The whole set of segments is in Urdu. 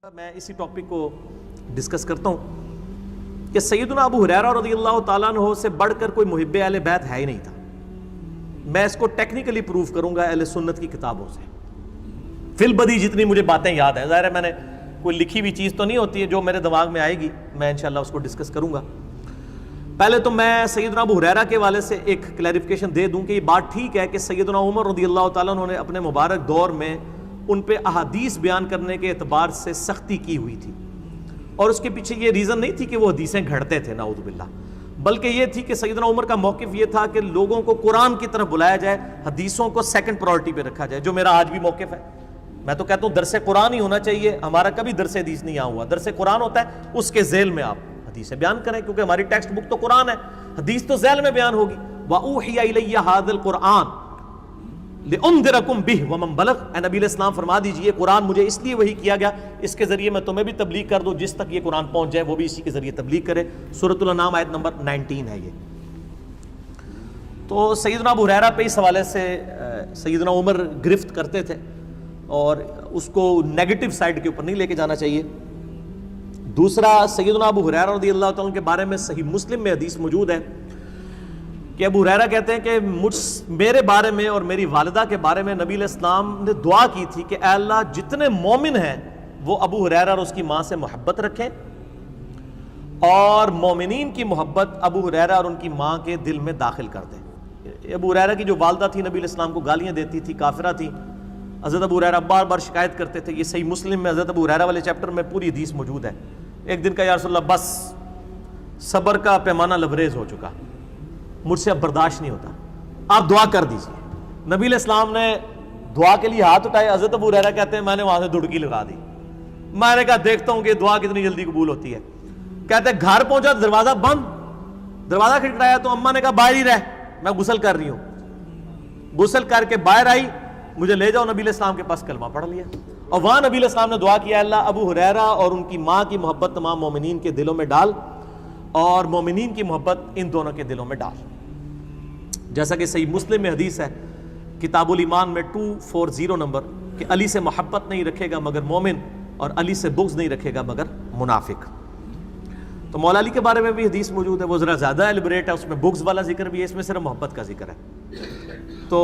میں اسی ٹاپک کو ڈسکس کرتا ہوں کہ سیدنا ابو ہریرہ رضی اللہ تعالیٰ عنہ سے بڑھ کر کوئی محب اہل بیت ہے ہی نہیں تھا. میں اس کو ٹیکنیکلی پروف کروں گا اہل سنت کی کتابوں سے. فی البدی جتنی مجھے باتیں یاد ہیں، ظاہر ہے میں نے کوئی لکھی ہوئی چیز تو نہیں ہوتی ہے، جو میرے دماغ میں آئے گی میں انشاءاللہ اس کو ڈسکس کروں گا. پہلے تو میں سیدنا ابو ہریرہ کے والے سے ایک کلیریفیکیشن دے دوں کہ یہ بات ٹھیک ہے کہ سیدنا عمر رضی اللہ تعالیٰ عنہ نے اپنے مبارک دور میں ان پہ احادیث بیان کرنے کے اعتبار سے سختی کی ہوئی تھی، اور اس کے پیچھے یہ ریزن نہیں تھی کہ وہ حدیثیں گھڑتے تھے نعوذ باللہ، بلکہ یہ تھی کہ سیدنا عمر کا موقف یہ تھا کہ لوگوں کو قرآن کی طرف بلایا جائے، حدیثوں کو سیکنڈ پرائورٹی پہ رکھا جائے، جو میرا آج بھی موقف ہے. میں تو کہتا ہوں درس قرآن ہی ہونا چاہیے، ہمارا کبھی درس حدیث نہیں ہوا. درس قرآن ہوتا ہے، اس کے ذیل میں آپ حدیثیں بیان کریں، کیونکہ ہماری ٹیکسٹ بک تو قرآن ہے، حدیث تو ذیل میں بیان ہوگی. وَأُوحِيَ إِلَيَّ هَذَا الْقُرْآنُ لِأُنذِرَكُمْ بِهِ وَمَنْ بَلَغَ. اے نبی علیہ السلام فرما دیجئے قرآن مجھے اس لیے وحی کیا گیا، اس کے ذریعے میں تمہیں بھی تبلیغ کر دوں، جس تک یہ قرآن پہنچ جائے وہ بھی اسی کے ذریعے تبلیغ کرے. سورۃ الانعام آیت نمبر 19 ہے یہ. تو سیدنا ابو ہریرہ پہ اس حوالے سے سیدنا عمر گرفت کرتے تھے، اور اس کو نیگیٹو سائڈ کے اوپر نہیں لے کے جانا چاہیے. دوسرا، سیدنا ابو ہریرہ رضی اللہ تعالیٰ کے بارے میں صحیح مسلم میں حدیث موجود ہے کہ ابو ہریرہ کہتے ہیں کہ میرے بارے میں اور میری والدہ کے بارے میں نبی علیہ السلام نے دعا کی تھی کہ اے اللہ جتنے مومن ہیں وہ ابو ہریرہ اور اس کی ماں سے محبت رکھیں، اور مومنین کی محبت ابو ہریرہ اور ان کی ماں کے دل میں داخل کر دیں. ابو ہریرہ کی جو والدہ تھی نبی علیہ السلام کو گالیاں دیتی تھی، کافرہ تھی. حضرت ابو ہریرہ بار بار شکایت کرتے تھے. یہ صحیح مسلم میں حضرت ابو ہریرہ والے چیپٹر میں پوری حدیث موجود ہے. ایک دن کا یا رسول اللہ بس صبر کا پیمانہ لبریز ہو چکا، مجھ سے اب برداشت نہیں ہوتا، آپ دعا کر دیجیے. نبی علیہ السلام نے دعا کے لیے ہاتھ اٹھائے. حضرت ابو ہریرہ کہتے ہیں میں نے وہاں سے دڑکی لگا دی. میں نے کہا دیکھتا ہوں کہ دعا کتنی جلدی قبول ہوتی ہے. کہتے ہیں گھر پہنچا دروازہ بند، دروازہ کھٹکھٹایا تو اماں نے کہا باہر ہی رہ، میں غسل کر رہی ہوں. غسل کر کے باہر آئی، مجھے لے جاؤ نبی علیہ السلام کے پاس، کلمہ پڑھ لیا. اور وہاں نبی علیہ السلام نے دعا کیا اللہ ابو ہریرہ اور ان کی ماں کی محبت تمام مومنین کے دلوں میں ڈال، اور مومنین کی محبت ان دونوں کے دلوں میں ڈال. جیسا کہ صحیح مسلم میں حدیث ہے کتاب الایمان میں 240 نمبر کہ علی سے محبت نہیں رکھے گا مگر مومن، اور علی سے بغض نہیں رکھے گا مگر منافق. تو مولا علی کے بارے میں بھی حدیث موجود ہے، وہ ذرا زیادہ ایلیبریٹ ہے، اس میں بغض والا ذکر بھی ہے، اس میں صرف محبت کا ذکر ہے. تو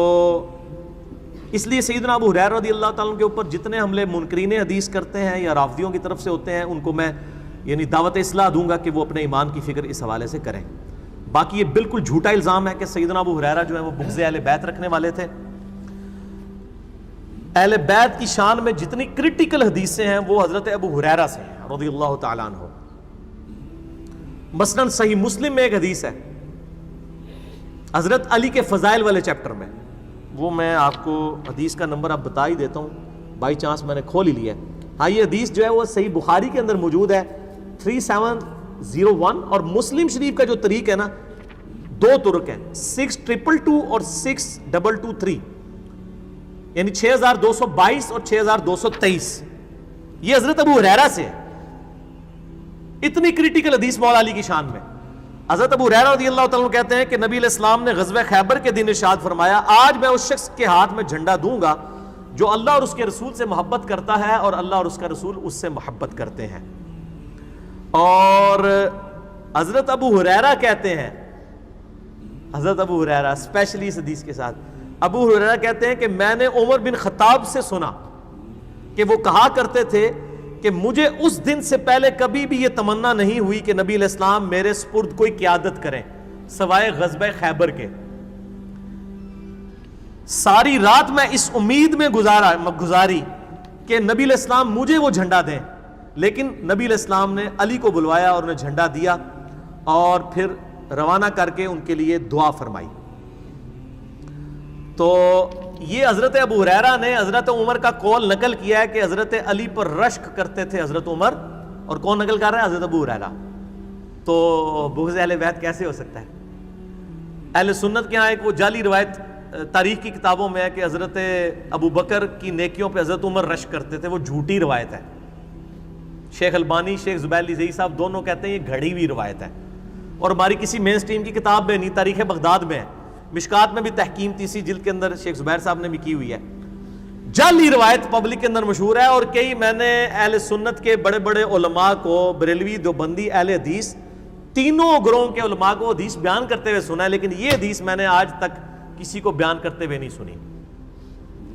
اس لیے سیدنا ابو ہریرہ رضی اللہ تعالیٰ کے اوپر جتنے حملے منکرین حدیث کرتے ہیں یا رافضیوں کی طرف سے ہوتے ہیں، ان کو میں یعنی دعوت اصلاح دوں گا کہ وہ اپنے ایمان کی فکر اس حوالے سے کریں. باقی یہ بالکل جھوٹا الزام ہے کہ سیدنا ابو ہریرہ جو ہے وہ بغض اہل بیت رکھنے والے تھے. اہل بیت کی شان میں جتنی کرٹیکل حدیثیں ہیں وہ حضرت ابو ہریرہ سے ہیں رضی اللہ تعالیٰ عنہ. مثلا صحیح مسلم میں ایک حدیث ہے حضرت علی کے فضائل والے چیپٹر میں، وہ میں آپ کو حدیث کا نمبر اب بتا ہی دیتا ہوں، بائی چانس میں نے کھول ہی لیا ہے. ہاں یہ حدیث جو ہے وہ صحیح بخاری کے اندر موجود ہے 3701، اور مسلم شریف کا جو طریق ہے نا، دو طرق ہیں 6222 اور 6223، یعنی 6222 اور 6223. یہ حضرت ابو ہریرہ سے ہے. اتنی کریٹیکل حدیث مولا علی کی شان میں. حضرت ابو ہریرہ رضی اللہ تعالیٰ کہتے ہیں کہ نبی علیہ السلام نے غزوہ خیبر کے دن ارشاد فرمایا آج میں اس شخص کے ہاتھ میں جھنڈا دوں گا جو اللہ اور اس کے رسول سے محبت کرتا ہے اور اللہ اور اس کا رسول اس سے محبت کرتے ہیں. اور حضرت ابو ہریرہ کہتے ہیں، حضرت ابو ہریرہ اسپیشلی اس حدیث کے ساتھ، ابو ہریرہ کہتے ہیں کہ میں نے عمر بن خطاب سے سنا کہ وہ کہا کرتے تھے کہ مجھے اس دن سے پہلے کبھی بھی یہ تمنا نہیں ہوئی کہ نبی علیہ السلام میرے سپرد کوئی قیادت کریں سوائے غزوہ خیبر کے. ساری رات میں اس امید میں گزاری کہ نبی علیہ السلام مجھے وہ جھنڈا دیں، لیکن نبی علیہ السلام نے علی کو بلوایا اور انہیں جھنڈا دیا اور پھر روانہ کر کے ان کے لیے دعا فرمائی. تو یہ حضرت ابو ہریرہ نے حضرت عمر کا قول نقل کیا ہے کہ حضرت علی پر رشک کرتے تھے حضرت عمر، اور کون نقل کر رہا ہے؟ حضرت ابو ہریرہ. تو بغض اہل بیت کیسے ہو سکتا ہے؟ اہل سنت کے یہاں ایک وہ جعلی روایت تاریخ کی کتابوں میں ہے کہ حضرت ابو بکر کی نیکیوں پہ حضرت عمر رشک کرتے تھے. وہ جھوٹی روایت ہے. شیخ البانی، شیخ زبیر علی زئی صاحب دونوں کہتے ہیں یہ گھڑی ہوئی روایت ہے، اور ہماری کسی مین سٹریم کی کتاب میں نہیں، تاریخ بغداد میں ہے. مشکات میں بھی تحکیم تیسری جلد کے اندر شیخ زبیر صاحب نے بھی کی ہوئی ہے جعلی روایت پبلک کے اندر مشہور ہے، اور کئی میں نے اہل سنت کے بڑے بڑے علماء کو، بریلوی، دیوبندی، اہل حدیث، تینوں گروہوں کے علماء کو حدیث بیان کرتے ہوئے سنا ہے، لیکن یہ حدیث میں نے آج تک کسی کو بیان کرتے ہوئے نہیں سنی.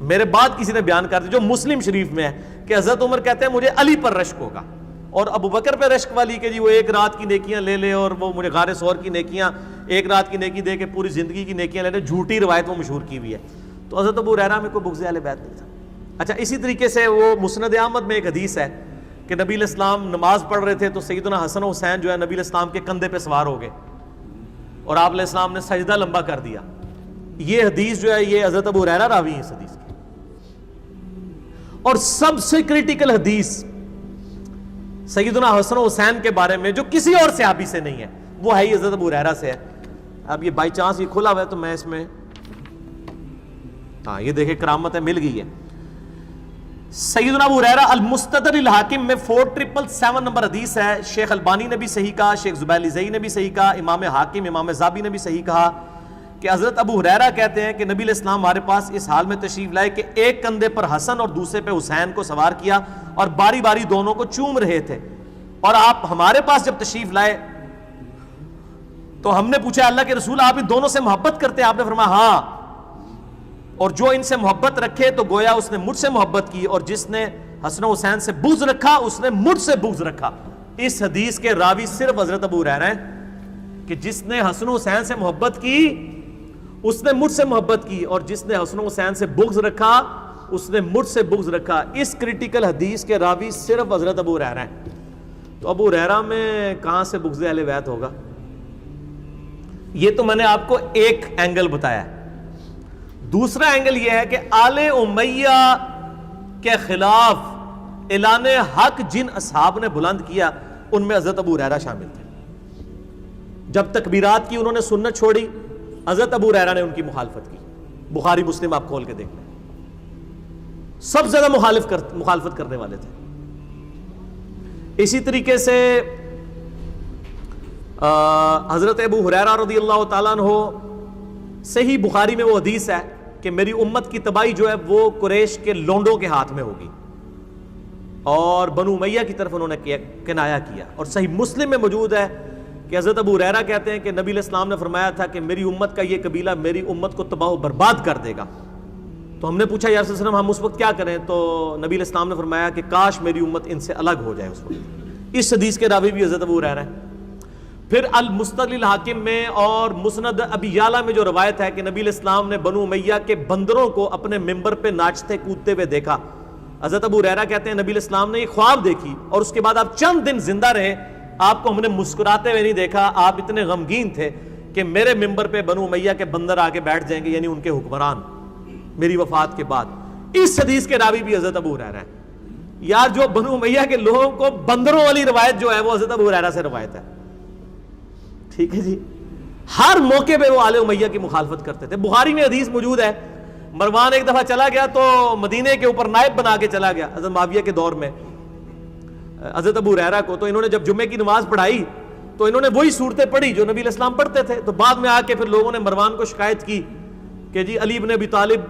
میرے بعد کسی نے بیان کر دی جو مسلم شریف میں ہے کہ حضرت عمر کہتے ہیں مجھے علی پر رشک ہوگا، اور ابو بکر پہ رشک والی کہ جی وہ ایک رات کی نیکیاں لے لے اور وہ مجھے غار ثور کی نیکیاں، ایک رات کی نیکی دے کے پوری زندگی کی نیکیاں لے لے، جھوٹی روایت وہ مشہور کی ہوئی ہے. تو حضرت ابو ہریرہ میں کوئی بغض اہل بیت نہیں تھا. اچھا، اسی طریقے سے وہ مسند احمد میں ایک حدیث ہے کہ نبی علیہ السلام نماز پڑھ رہے تھے تو سیدنا حسن و حسین جو ہے نبی علیہ السلام کے کندھے پہ سوار ہو گئے اور آپ علیہ السلام نے سجدہ لمبا کر دیا. یہ حدیث جو ہے یہ حضرت ابو ہریرہ راوی ہیں اس حدیث کی. اور سب سے کریٹیکل حدیث سیدنا حسن و حسین کے بارے میں جو کسی اور صحابی سے نہیں ہے، وہ ہے ہی حضرت ابو ہریرہ سے ہے. اب یہ بائی چانس یہ کھلا ہوا ہے تو میں اس میں، ہاں یہ دیکھیں کرامت ہے، مل گئی ہے. سیدنا ابو ہریرہ المستدرک الحاکم میں 4777 نمبر حدیث ہے. شیخ البانی نے بھی صحیح کہا، شیخ زبیر زئی نے بھی صحیح کہا، امام حاکم، امام زابی نے بھی صحیح کہا کہ حضرت ابو ہریرہ کہتے ہیں کہ نبی علیہ السلام ہمارے پاس اس حال میں تشریف لائے کہ ایک کندھے پر حسن اور دوسرے پہ حسین کو سوار کیا اور باری باری دونوں کو چوم رہے تھے. اور آپ ہمارے پاس جب تشریف لائے تو ہم نے پوچھا اللہ کے رسول آپ ان دونوں سے محبت کرتے ہیں؟ آپ نے فرمایا ہاں، اور جو ان سے محبت رکھے تو گویا اس نے مجھ سے محبت کی، اور جس نے حسن و حسین سے بغض رکھا اس نے مجھ سے بغض رکھا. اس حدیث کے راوی صرف حضرت ابو ہریرہ ہیں کہ جس نے حسن و حسین سے محبت کی اس نے مجھ سے محبت کی، اور جس نے حسن و حسین سے بغض رکھا اس نے مجھ سے بغض رکھا. اس کریٹیکل حدیث کے راوی صرف حضرت ابو ہریرہ ہیں. تو ابو ہریرہ میں کہاں سے بغض اہل بیت ہوگا؟ یہ تو میں نے آپ کو ایک اینگل بتایا ہے. دوسرا اینگل یہ ہے کہ آل امیہ کے خلاف اعلان حق جن اصحاب نے بلند کیا ان میں حضرت ابو ہریرہ شامل تھے. جب تکبیرات کی انہوں نے سنت چھوڑی، حضرت ابو ہریرہ نے ان کی مخالفت کی. بخاری مسلم آپ کھول کے دیکھ لیں، سب سے زیادہ مخالفت کرنے والے تھے. اسی طریقے سے حضرت ابو ہریرہ رضی اللہ تعالیٰ عنہ، صحیح بخاری میں وہ حدیث ہے کہ میری امت کی تباہی جو ہے وہ قریش کے لونڈوں کے ہاتھ میں ہوگی، اور بنو امیہ کی طرف انہوں نے کنایا کیا. اور صحیح مسلم میں موجود ہے کہ حضرت ابو ہریرہ کہتے ہیں کہ نبی علیہ السلام نے فرمایا تھا کہ میری امت کا یہ قبیلہ میری امت کو تباہ و برباد کر دے گا. تو ہم نے پوچھا یا رسول اللہ علیہ وسلم ہم اس وقت کیا کریں؟ تو نبی علیہ السلام نے فرمایا کہ کاش میری امت ان سے الگ ہو جائے اس وقت. اس حدیث کے راوی بھی حضرت ابو ہریرہ ہیں. پھر المستدرک الحاکم میں اور مسند ابی یعلا میں جو روایت ہے کہ نبی علیہ السلام نے بنو امیہ کے بندروں کو اپنے ممبر پہ ناچتے کودتے ہوئے دیکھا. حضرت ابو ہریرہ کہتے ہیں نبی علیہ السلام نے ایک خواب دیکھی اور اس کے بعد آپ چند دن زندہ رہے، آپ کو ہم نے مسکراتے ہوئے نہیں دیکھا. آپ اتنے غمگین تھے کہ میرے ممبر پہ بنو امیہ کے بندر آ کے بیٹھ جائیں گے، یعنی ان کے حکمران، میری وفات کے بعد. اس حدیث کے راوی بھی حضرت ابو ہریرہ ہیں. یار جو بنو امیہ کے لوگوں کو بندروں والی روایت جو ہے وہ حضرت ابو ہریرہ سے روایت ہے. ٹھیک ہے جی، ہر موقع پہ وہ آل امیہ کی مخالفت کرتے تھے. بخاری میں حدیث موجود ہے، مروان ایک دفعہ چلا گیا تو مدینے کے اوپر نائب بنا کے چلا گیا حضرت معاویہ کے دور میں حضرت ابو ہریرہ کو. تو انہوں نے جب جمعے کی نماز پڑھائی تو انہوں نے وہی صورتیں پڑھی جو نبی علیہ السلام پڑھتے تھے. تو بعد میں آ کے پھر لوگوں نے مروان کو شکایت کی کہ جی علی بن ابی طالب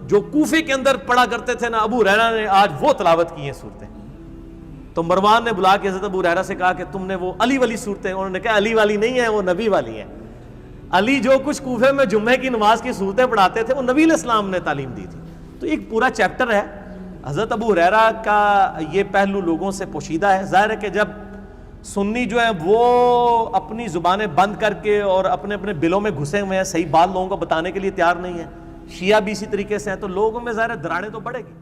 جو کوفے کے اندر پڑھا کرتے تھے نا، ابو ہریرہ نے آج وہ تلاوت کی ہیں صورتیں. تو مروان نے بلا کے حضرت ابو ہریرہ سے کہا کہ تم نے وہ علی والی صورتیں، انہوں نے کہا علی والی نہیں ہے، وہ نبی والی ہیں. علی جو کچھ کوفے میں جمعے کی نماز کی صورتیں پڑھاتے تھے وہ نبی علیہ السلام نے تعلیم دی تھی. تو ایک پورا چیپٹر ہے. حضرت ابو ہریرہ کا یہ پہلو لوگوں سے پوشیدہ ہے. ظاہر ہے کہ جب سنی جو ہیں وہ اپنی زبانیں بند کر کے اور اپنے اپنے بلوں میں گھسے ہوئے ہیں، صحیح بات لوگوں کو بتانے کے لیے تیار نہیں ہے. شیعہ بھی اسی طریقے سے ہیں، تو لوگوں میں ظاہر ہے دراڑیں تو بڑھے گی.